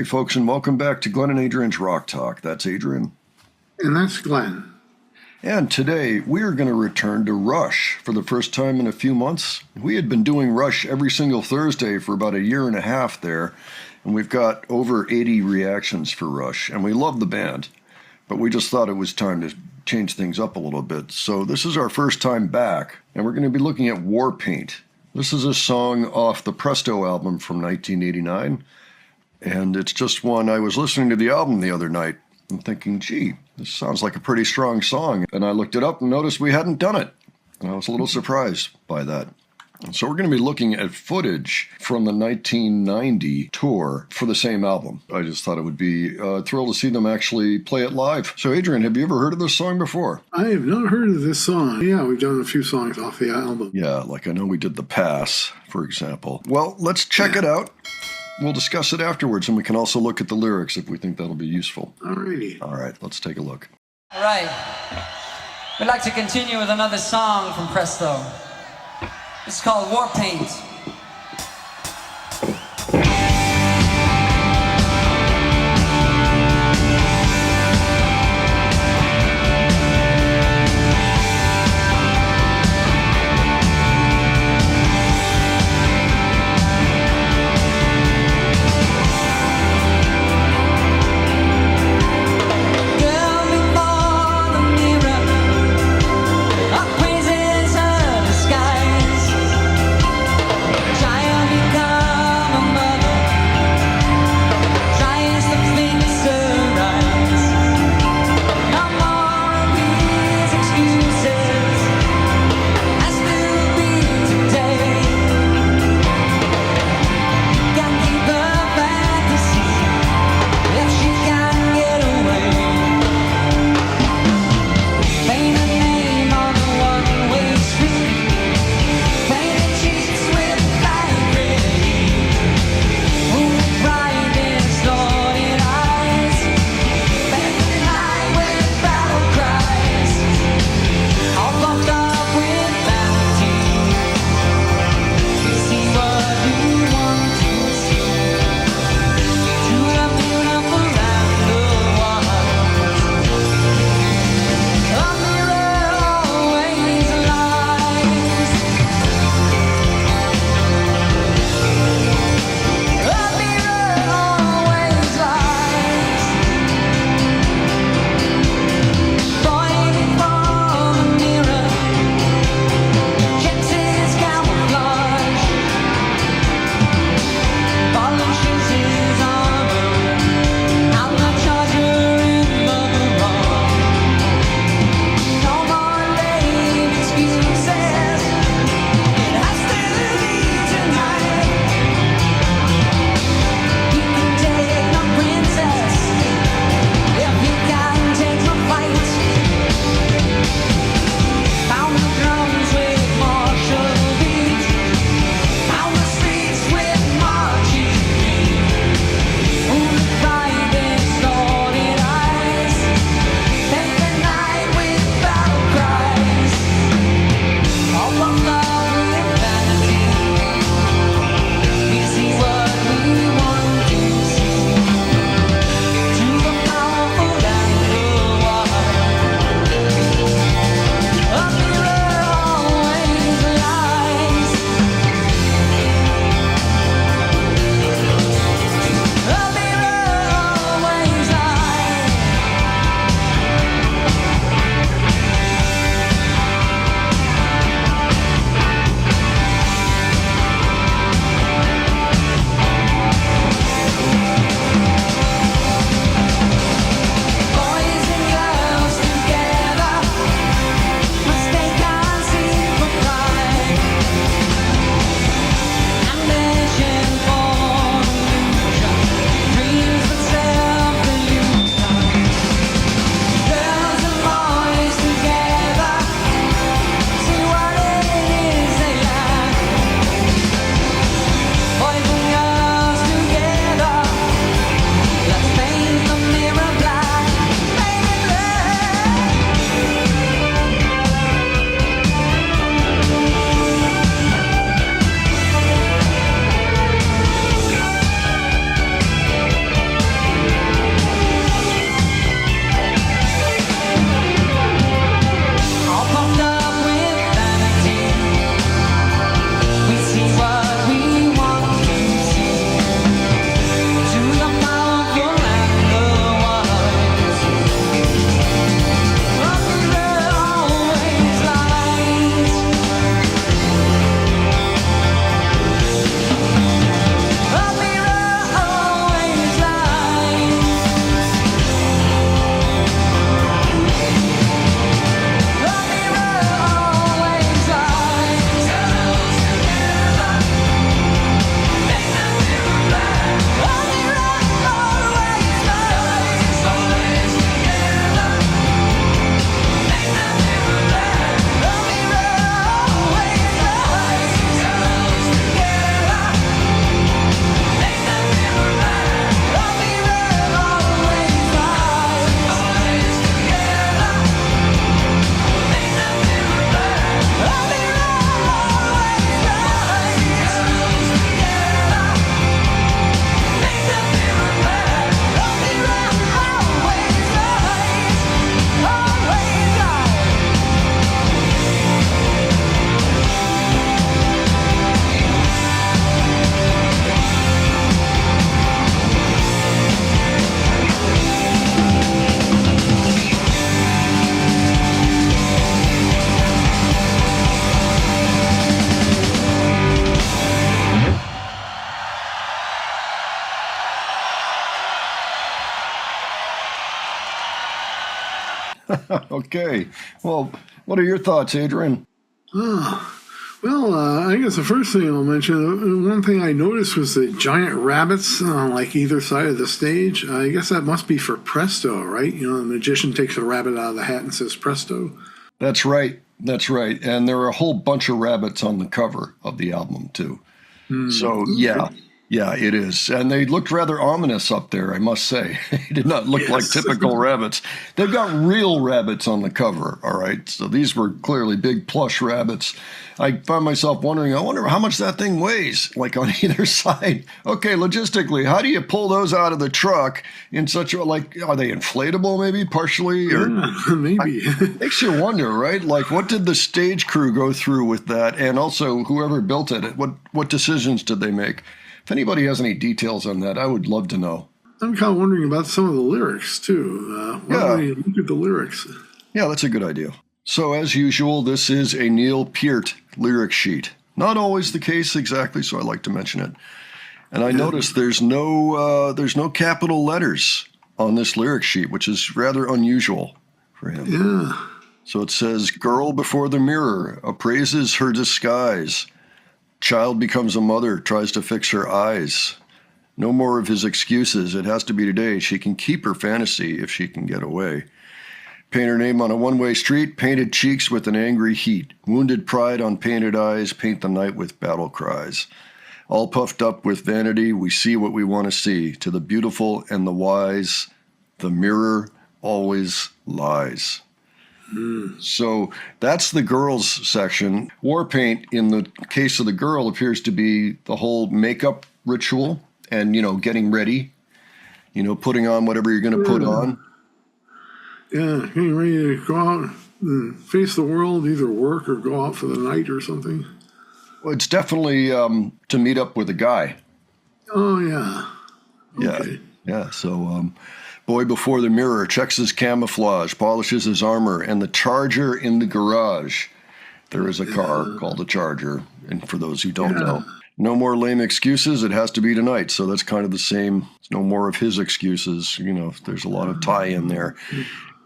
Hey, folks, and welcome back to Glenn and Adrian's Rock Talk. That's Adrian. And that's Glenn. And today we are going to return to Rush for the first time in a few months. We had been doing Rush every single Thursday for about a year and a half there, and we've got over 80 reactions for Rush, and we love the band. But we just thought it was time to change things up a little bit. So this is our first time back, and we're going to be looking at War Paint. This is a song off the Presto album from 1989. And it's just one, I was listening to the album the other night and thinking, gee, this sounds like a pretty strong song. And I looked it up and noticed we hadn't done it. And I was a little surprised by that. And so we're going to be looking at footage from the 1990 tour for the same album. I just thought it would be thrilled to see them actually play it live. So Adrian, have you ever heard of this song before? I have not heard of this song. Yeah, we've done a few songs off the album. Yeah, like I know we did The Pass, for example. Well, let's check it out. We'll discuss it afterwards, and we can also look at the lyrics if we think that'll be useful. Alrighty. All right, let's take a look. All right. We'd like to continue with another song from Presto. It's called War Paint. Okay. Well, what are your thoughts, Adrian? Well, I guess the first thing I'll mention, one thing I noticed was the giant rabbits on like either side of the stage. I guess that must be for Presto, right? You know, the magician takes a rabbit out of the hat and says Presto. That's right. That's right. And there are a whole bunch of rabbits on the cover of the album, too. So, yeah. Okay. Yeah, it is. And they looked rather ominous up there, I must say. They did not look like Yes. typical rabbits. They've got real rabbits on the cover, all right? So these were clearly big plush rabbits. I found myself wondering, I wonder how much that thing weighs, like on either side. Okay, logistically, how do you pull those out of the truck in such a, like, are they inflatable maybe, partially? Or Yeah, maybe. makes you wonder, right? Like, what did the stage crew go through with that? And also, whoever built it, what decisions did they make? If anybody has any details on that, I would love to know. I'm kind of wondering about some of the lyrics, too. Why don't we look at the lyrics? Yeah, that's a good idea. So, as usual, this is a Neil Peart lyric sheet. Not always the case exactly, so I like to mention it. And I noticed there's no capital letters on this lyric sheet, which is rather unusual for him. Yeah. So it says, "Girl before the mirror appraises her disguise. Child becomes a mother, tries to fix her eyes. No more of his excuses. It has to be today. She can keep her fantasy if she can get away. Paint her name on a one-way street, painted cheeks with an angry heat. Wounded pride on painted eyes, paint the night with battle cries. All puffed up with vanity, we see what we want to see. To the beautiful and the wise, the mirror always lies." So that's the girls section. War paint, in the case of the girl, appears to be the whole makeup ritual and, getting ready, putting on whatever you're going to put on. Yeah, getting ready to go out and face the world, either work or go out for the night or something. Well, it's definitely to meet up with a guy. Oh, yeah. Yeah. Okay. Yeah. So, boy before the mirror checks his camouflage, polishes his armor, and the Charger in the garage. There is a car called a Charger. And for those who don't know, no more lame excuses. It has to be tonight. So that's kind of the same. No more of his excuses. There's a lot of tie in there.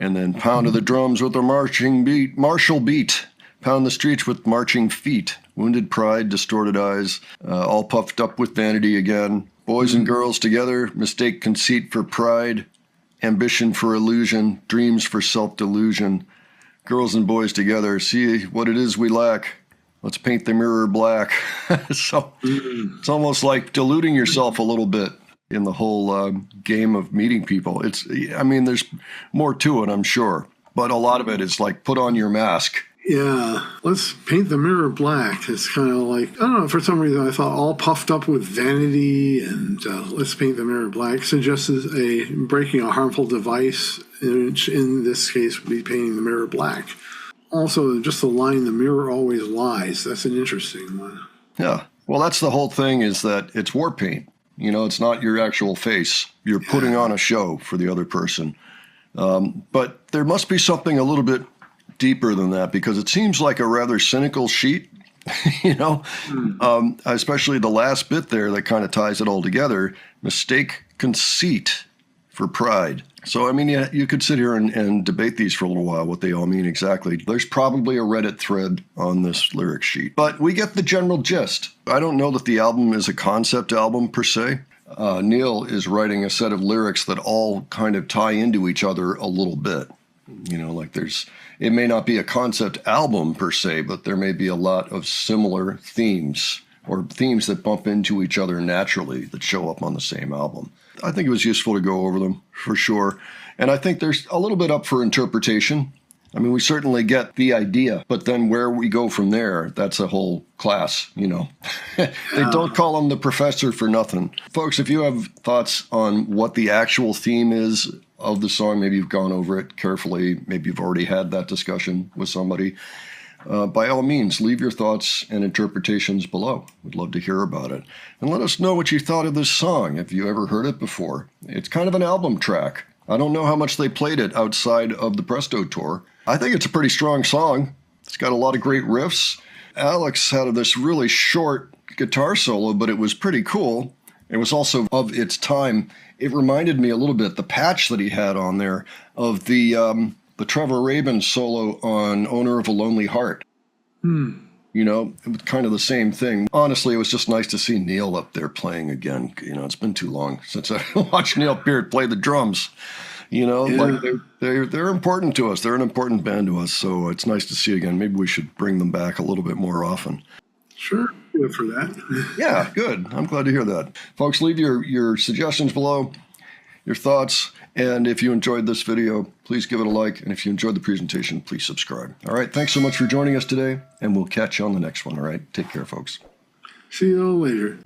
And then pound of the drums with a martial beat. Pound the streets with marching feet. Wounded pride, distorted eyes, all puffed up with vanity again. Boys and girls together, mistake conceit for pride. Ambition for illusion, dreams for self-delusion. Girls and boys together, see what it is we lack. Let's paint the mirror black. So it's almost like deluding yourself a little bit in the whole game of meeting people. There's more to it, I'm sure. But a lot of it is like, put on your mask. Yeah, let's paint the mirror black. It's kind of like, I don't know, for some reason I thought all puffed up with vanity and let's paint the mirror black suggests breaking a harmful device, which in this case would be painting the mirror black. Also, just the line, the mirror always lies. That's an interesting one. Yeah. Well, that's the whole thing, is that it's war paint. It's not your actual face. You're putting on a show for the other person. But there must be something a little bit deeper than that, because it seems like a rather cynical sheet, especially the last bit there that kind of ties it all together. Mistake conceit for pride. So, you could sit here and debate these for a little while, what they all mean exactly. There's probably a Reddit thread on this lyric sheet, but we get the general gist. I don't know that the album is a concept album per se. Neil is writing a set of lyrics that all kind of tie into each other a little bit. It may not be a concept album per se, but there may be a lot of similar themes, or themes that bump into each other naturally that show up on the same album. I think it was useful to go over them for sure. And I think there's a little bit up for interpretation. We certainly get the idea, but then where we go from there, that's a whole class, They don't call him the professor for nothing. Folks, if you have thoughts on what the actual theme is of the song, maybe you've gone over it carefully, maybe you've already had that discussion with somebody, by all means, leave your thoughts and interpretations below. We'd love to hear about it. And let us know what you thought of this song, if you ever heard it before. It's kind of an album track. I don't know how much they played it outside of the Presto tour. I think it's a pretty strong song. It's got a lot of great riffs. Alex had this really short guitar solo, but it was pretty cool. It was also of its time. It reminded me a little bit, the patch that he had on there, of the the Trevor Rabin solo on Owner of a Lonely Heart. You know, it was kind of the same thing. Honestly, it was just nice to see Neil up there playing again. You know, it's been too long since I watched Neil Peart play the drums. You know, like they're important to us. They're an important band to us. So it's nice to see again. Maybe we should bring them back a little bit more often. Sure, good for that. Yeah, good. I'm glad to hear that. Folks, leave your suggestions below, your thoughts. And if you enjoyed this video, please give it a like. And if you enjoyed the presentation, please subscribe. All right. Thanks so much for joining us today. And we'll catch you on the next one. All right. Take care, folks. See you all later.